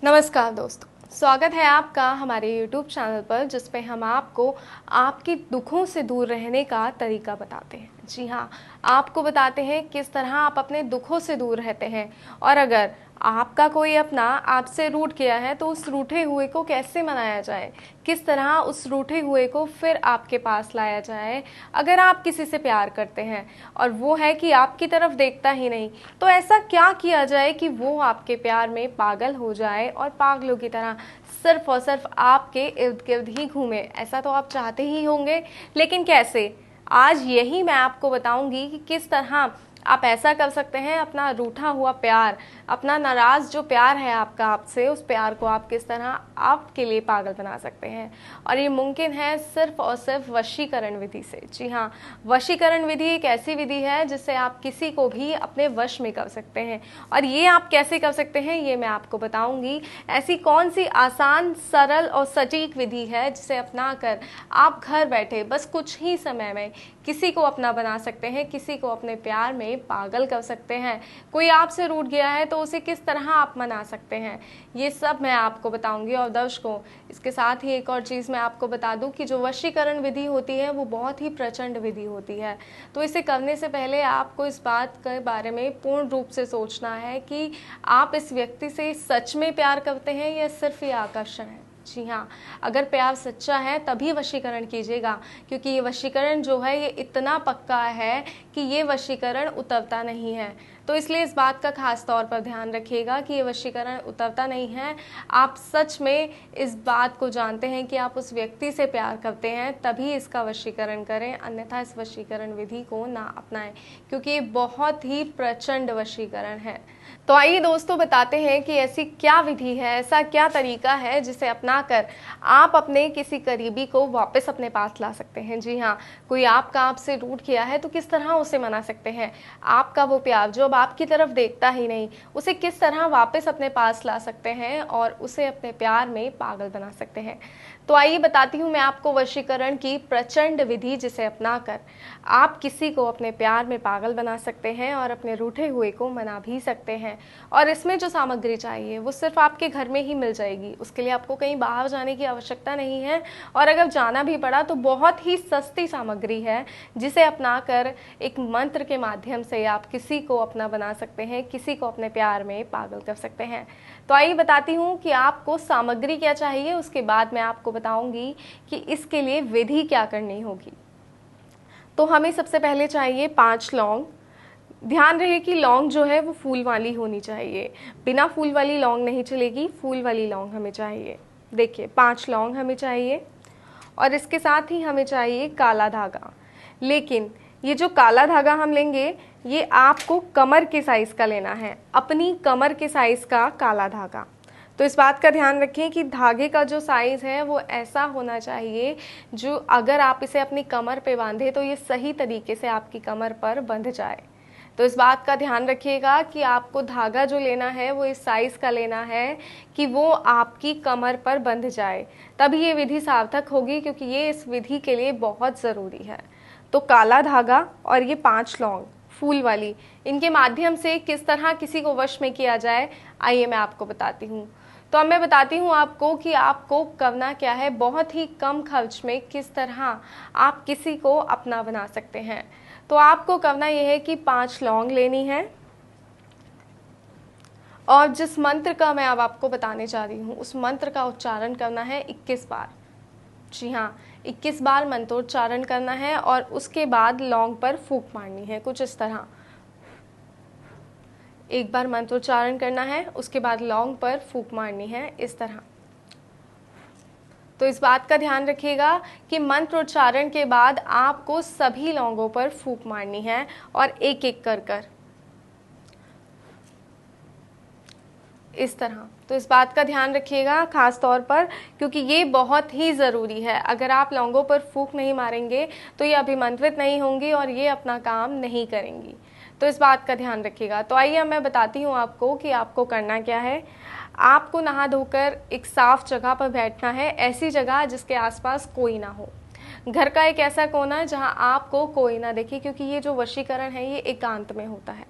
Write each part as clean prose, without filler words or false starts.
नमस्कार दोस्तों, स्वागत है आपका हमारे YouTube चैनल पर जिस पे हम आपको आपके दुखों से दूर रहने का तरीका बताते हैं। जी हाँ, आपको बताते हैं किस तरह आप अपने दुखों से दूर रहते हैं और अगर आपका कोई अपना आपसे रूठ गया है तो उस रूठे हुए को कैसे मनाया जाए, किस तरह उस रूठे हुए को फिर आपके पास लाया जाए। अगर आप किसी से प्यार करते हैं और वो है कि आपकी तरफ देखता ही नहीं, तो ऐसा क्या किया जाए कि वो आपके प्यार में पागल हो जाए और पागलों की तरह सिर्फ और सिर्फ आपके इर्द गिर्द ही घूमे। ऐसा तो आप चाहते ही होंगे, लेकिन कैसे? आज यही मैं आपको बताऊंगी कि किस तरह आप ऐसा कर सकते हैं। अपना रूठा हुआ प्यार, अपना नाराज जो प्यार है आपका आपसे, उस प्यार को आप किस तरह आपके लिए पागल बना सकते हैं। और ये मुमकिन है सिर्फ और सिर्फ वशीकरण विधि से। जी हाँ, वशीकरण विधि एक ऐसी विधि है जिससे आप किसी को भी अपने वश में कर सकते हैं। और ये आप कैसे कर सकते हैं ये मैं आपको बताऊंगी। ऐसी कौन सी आसान, सरल और सटीक विधि है जिसे अपनाकर आप घर बैठे बस कुछ ही समय में किसी को अपना बना सकते हैं, किसी को अपने प्यार में पागल कर सकते हैं। कोई आपसे रूठ गया है तो उसे किस तरह आप मना सकते हैं, ये सब मैं आपको बताऊंगी। और दर्शकों, इसके साथ ही एक और चीज़ मैं आपको बता दूं कि जो वशीकरण विधि होती है वो बहुत ही प्रचंड विधि होती है। तो इसे करने से पहले आपको इस बात के बारे में पूर्ण रूप से सोचना है कि आप इस व्यक्ति से सच में प्यार करते हैं या सिर्फ ये आकर्षण है। जी हाँ, अगर प्यार सच्चा है तभी वशीकरण कीजिएगा, क्योंकि ये वशीकरण जो है ये इतना पक्का है कि ये वशीकरण उतरता नहीं है। तो इसलिए इस बात का खास तौर पर ध्यान रखिएगा कि ये वशीकरण उतरता नहीं है। आप सच में इस बात को जानते हैं कि आप उस व्यक्ति से प्यार करते हैं, तभी इसका वशीकरण करें, अन्यथा इस वशीकरण विधि को ना अपनाएं, क्योंकि ये बहुत ही प्रचंड वशीकरण है। तो आइए दोस्तों, बताते हैं कि ऐसी क्या विधि है, ऐसा क्या तरीका है जिसे अपनाकर आप अपने किसी करीबी को वापस अपने पास ला सकते हैं। जी हाँ, कोई आपका आपसे रूठ गया है तो किस तरह उसे मना सकते हैं। आपका वो प्यार जो अब आपकी तरफ देखता ही नहीं, उसे किस तरह वापस अपने पास ला सकते हैं और उसे अपने प्यार में पागल बना सकते हैं। तो आइए बताती हूँ मैं आपको वशीकरण की प्रचंड विधि जिसे अपनाकर आप किसी को अपने प्यार में पागल बना सकते हैं और अपने रूठे हुए को मना भी सकते हैं। और इसमें जो सामग्री चाहिए वो सिर्फ आपके घर में ही मिल जाएगी। उसके लिए आपको कहीं बाहर जाने की आवश्यकता नहीं है, और अगर जाना भी पड़ा तो बहुत ही सस्ती सामग्री है जिसे अपनाकर एक मंत्र के माध्यम से आप किसी को अपना बना सकते हैं, किसी को अपने प्यार में पागल कर सकते हैं। तो आइए बताती हूँ कि आपको सामग्री क्या चाहिए, उसके बाद मैं आपको बताऊंगी कि इसके लिए विधि क्या करनी होगी। तो हमें सबसे पहले चाहिए 5 लौंग। ध्यान रहे कि लौंग जो है वो फूल वाली होनी चाहिए, बिना फूल वाली लौंग नहीं चलेगी, फूल वाली लौंग हमें चाहिए। देखिए, 5 लौंग हमें चाहिए और इसके साथ ही हमें चाहिए काला धागा। लेकिन ये जो काला धागा हम लेंगे ये आपको कमर के साइज़ का लेना है, अपनी कमर के साइज़ का काला धागा। तो इस बात का ध्यान रखें कि धागे का जो साइज़ है वो ऐसा होना चाहिए जो अगर आप इसे अपनी कमर पे बांधे तो ये सही तरीके से आपकी कमर पर बंध जाए। तो इस बात का ध्यान रखिएगा कि आपको धागा जो लेना है वो इस साइज़ का लेना है कि वो आपकी कमर पर बंध जाए, तभी ये विधि सार्थक होगी, क्योंकि ये इस विधि के लिए बहुत ज़रूरी है। तो काला धागा और ये 5 लौंग फूल वाली, इनके माध्यम से किस तरह किसी को वश में किया जाए, आइए मैं आपको बताती हूँ। तो अब मैं बताती हूँ आपको कि आपको करना क्या है। बहुत ही कम खर्च में किस तरह आप किसी को अपना बना सकते हैं। तो आपको करना यह है कि 5 लौंग लेनी है और जिस मंत्र का मैं अब आपको बताने जा रही हूँ उस मंत्र का उच्चारण करना है 21 बार। जी हाँ, 21 बार मंत्रोच्चारण करना है और उसके बाद लौंग पर फूंक मारनी है, कुछ इस तरह। एक बार मंत्रोच्चारण करना है, उसके बाद लौंग पर फूंक मारनी है इस तरह। तो इस बात का ध्यान रखिएगा कि मंत्रोच्चारण के बाद आपको सभी लौंगों पर फूंक मारनी है और एक एक कर कर इस तरह। तो इस बात का ध्यान रखिएगा खास तौर पर, क्योंकि ये बहुत ही ज़रूरी है। अगर आप लौंगों पर फूंक नहीं मारेंगे तो ये अभिमंत्रित नहीं होंगी और ये अपना काम नहीं करेंगी। तो इस बात का ध्यान रखिएगा। तो आइए मैं बताती हूँ आपको कि आपको करना क्या है। आपको नहा धोकर एक साफ जगह पर बैठना है, ऐसी जगह जिसके आसपास कोई ना हो। घर का एक ऐसा कोना जहाँ आपको कोई ना देखे, क्योंकि ये जो वशीकरण है ये एकांत में होता है।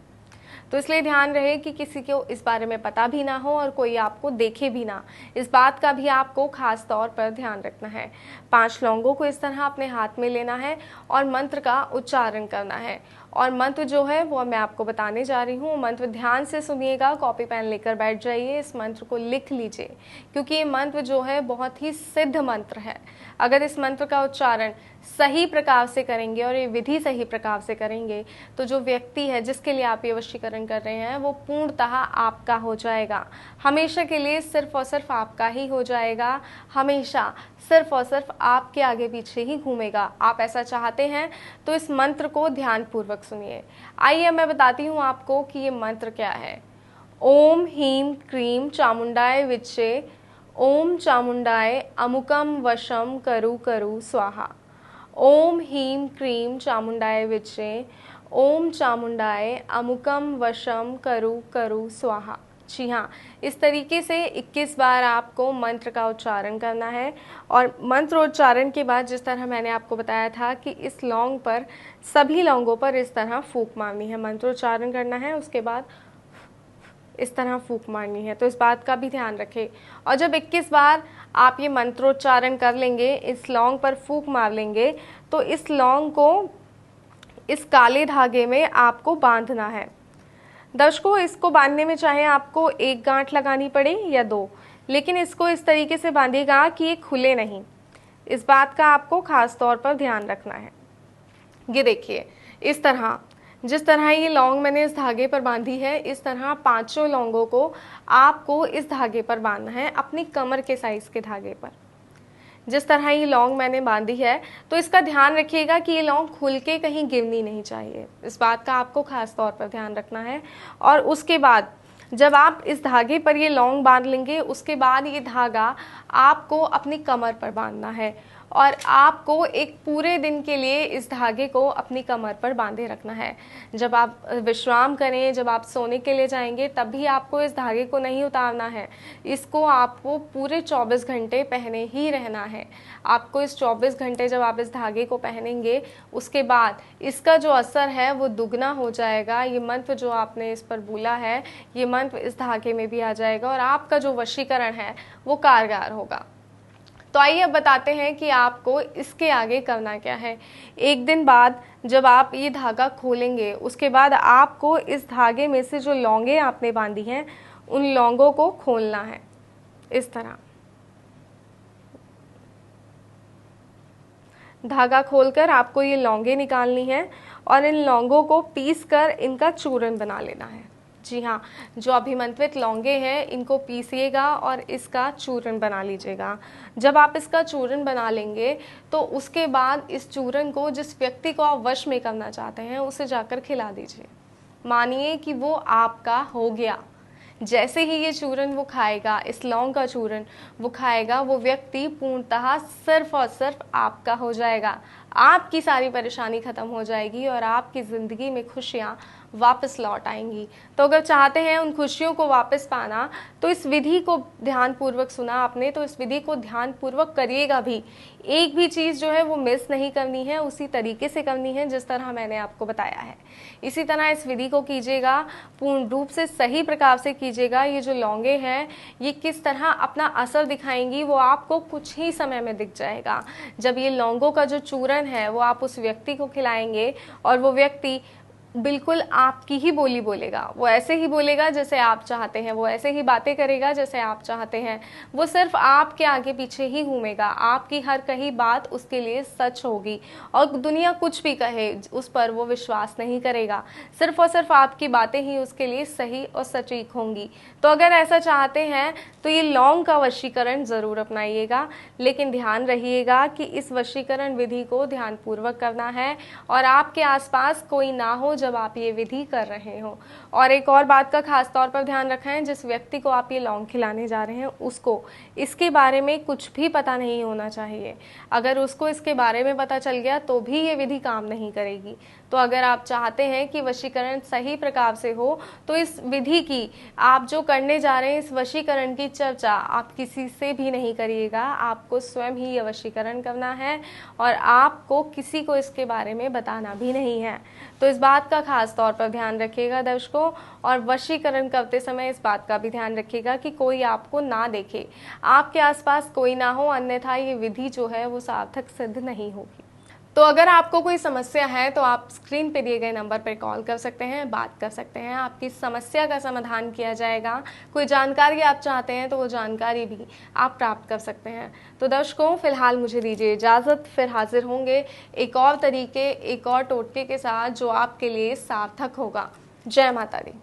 तो इसलिए ध्यान रहे कि किसी को इस बारे में पता भी ना हो और कोई आपको देखे भी ना, इस बात का भी आपको खास तौर पर ध्यान रखना है। 5 लौंगों को इस तरह अपने हाथ में लेना है और मंत्र का उच्चारण करना है। और मंत्र जो है वो मैं आपको बताने जा रही हूँ। मंत्र ध्यान से सुनिएगा, कॉपी पेन लेकर बैठ जाइए, इस मंत्र को लिख लीजिए, क्योंकि ये मंत्र जो है बहुत ही सिद्ध मंत्र है। अगर इस मंत्र का उच्चारण सही प्रकार से करेंगे और ये विधि सही प्रकार से करेंगे तो जो व्यक्ति है जिसके लिए आप ये वशीकरण कर रहे हैं वो पूर्णतः आपका हो जाएगा, हमेशा के लिए सिर्फ और सिर्फ आपका ही हो जाएगा, हमेशा सिर्फ और सिर्फ आपके आगे पीछे ही घूमेगा। आप ऐसा चाहते हैं तो इस मंत्र को ध्यानपूर्वक सुनिए। आइए मैं बताती हूँ आपको कि ये मंत्र क्या है। ओम ह्रीं क्रीं चामुंडाय विच्चे, ओम चामुंडाय अमुकम वशम करु करु स्वाहा। ओम ह्रीं क्रीं चामुंडाय विच्चे, ओम चामुंडाय अमुकम वशम करु करु स्वाहा। जी हाँ, इस तरीके से 21 बार आपको मंत्र का उच्चारण करना है। और मंत्र उच्चारण के बाद जिस तरह मैंने आपको बताया था कि इस लौंग पर, सभी लौंगों पर इस तरह फूंक मारनी है, मंत्र उच्चारण करना है, उसके बाद इस तरह फूंक मारनी है, तो इस बात का भी ध्यान रखें। और जब 21 बार आप ये मंत्रोच्चारण कर लेंगे, इस लौंग पर फूंक मार लेंगे, तो इस लौंग को इस काले धागे में आपको बांधना है। दर्शकों, इसको बांधने में चाहे आपको 1 गांठ लगानी पड़े या 2, लेकिन इसको इस तरीके से बांधिएगा कि ये खुले नहीं, इस बात का आपको खास तौर पर ध्यान रखना है। ये देखिए, इस तरह जिस तरह ये लौंग मैंने इस धागे पर बांधी है, इस तरह 5 लौंगों को आपको इस धागे पर बांधना है, अपनी कमर के साइज के धागे पर। जिस तरह ये लौंग मैंने बांधी है, तो इसका ध्यान रखिएगा कि ये लौंग खुल के कहीं गिरनी नहीं चाहिए, इस बात का आपको खास तौर पर ध्यान रखना है। और उसके बाद जब आप इस धागे पर ये लौंग बांध लेंगे, उसके बाद ये धागा आपको अपनी कमर पर बांधना है और आपको एक पूरे दिन के लिए इस धागे को अपनी कमर पर बांधे रखना है। जब आप विश्राम करें, जब आप सोने के लिए जाएंगे, तब भी आपको इस धागे को नहीं उतारना है, इसको आपको पूरे 24 घंटे पहने ही रहना है। आपको इस 24 घंटे जब आप इस धागे को पहनेंगे, उसके बाद इसका जो असर है वो दुगना हो जाएगा। ये मंत्र जो आपने इस पर बोला है, ये मंत्र इस धागे में भी आ जाएगा और आपका जो वशीकरण है वो कारगर होगा। तो आइए अब बताते हैं कि आपको इसके आगे करना क्या है। 1 दिन बाद जब आप ये धागा खोलेंगे, उसके बाद आपको इस धागे में से जो लौंगे आपने बांधी हैं, उन लौंगों को खोलना है। इस तरह धागा खोलकर आपको ये लौंगे निकालनी है और इन लौंगों को पीसकर इनका चूर्ण बना लेना है। जी हाँ, जो अभिमंत्रित लौंगे हैं इनको पीसिएगा और इसका चूर्ण बना लीजिएगा। जब आप इसका चूर्ण बना लेंगे तो उसके बाद इस चूर्ण को जिस व्यक्ति को आप वश में करना चाहते हैं उसे जाकर खिला दीजिए। मानिए कि वो आपका हो गया। जैसे ही ये चूर्ण वो खाएगा, इस लौंग का चूर्ण वो खाएगा, वो व्यक्ति पूर्णतः सिर्फ और सिर्फ आपका हो जाएगा। आपकी सारी परेशानी खत्म हो जाएगी और आपकी ज़िंदगी में खुशियाँ वापस लौट आएंगी। तो अगर चाहते हैं उन खुशियों को वापस पाना, तो इस विधि को ध्यानपूर्वक सुना आपने, तो इस विधि को ध्यानपूर्वक करिएगा भी। एक भी चीज़ जो है वो मिस नहीं करनी है, उसी तरीके से करनी है जिस तरह मैंने आपको बताया है। इसी तरह इस विधि को कीजिएगा, पूर्ण रूप से सही प्रकार से कीजिएगा। ये जो लौंगे हैं ये किस तरह अपना असर दिखाएंगी वो आपको कुछ ही समय में दिख जाएगा। जब ये लौंगों का जो चूर्ण है वो आप उस व्यक्ति को खिलाएंगे और वो व्यक्ति बिल्कुल आपकी ही बोली बोलेगा, वो ऐसे ही बोलेगा जैसे आप चाहते हैं, वो ऐसे ही बातें करेगा जैसे आप चाहते हैं, वो सिर्फ आपके आगे पीछे ही घूमेगा, आपकी हर कही बात उसके लिए सच होगी और दुनिया कुछ भी कहे उस पर वो विश्वास नहीं करेगा, सिर्फ और सिर्फ आपकी बातें ही उसके लिए सही और सटीक होंगी। तो अगर ऐसा चाहते हैं तो ये लौंग का वशीकरण ज़रूर अपनाइएगा, लेकिन ध्यान रहिएगा कि इस वशीकरण विधि को ध्यानपूर्वक करना है और आपके आसपास कोई ना हो जब आप ये विधि कर रहे हो। और एक और बात का खास तौर पर ध्यान रखें, जिस व्यक्ति को आप ये लौंग खिलाने जा रहे हैं उसको इसके बारे में कुछ भी पता नहीं होना चाहिए। अगर उसको इसके बारे में पता चल गया तो भी ये विधि काम नहीं करेगी। तो अगर आप चाहते हैं कि वशीकरण सही प्रकार से हो तो इस विधि की, आप जो करने जा रहे हैं इस वशीकरण की चर्चा आप किसी से भी नहीं करिएगा, आपको स्वयं ही यह वशीकरण करना है और आपको किसी को इसके बारे में बताना भी नहीं है। तो तो इस बात का खास तौर पर ध्यान रखिएगा दर्शकों, और वशीकरण करते समय इस बात का भी ध्यान रखिएगा कि कोई आपको ना देखे, आपके आसपास कोई ना हो, अन्यथा ये विधि जो है वो सार्थक सिद्ध नहीं होगी। तो अगर आपको कोई समस्या है तो आप स्क्रीन पे दिए गए नंबर पर कॉल कर सकते हैं, बात कर सकते हैं, आपकी समस्या का समाधान किया जाएगा। कोई जानकारी आप चाहते हैं तो वो जानकारी भी आप प्राप्त कर सकते हैं। तो दर्शकों, फिलहाल मुझे दीजिए इजाज़त, फिर हाजिर होंगे एक और तरीके, एक और टोटके के साथ जो आपके लिए सार्थक होगा। जय माता दी।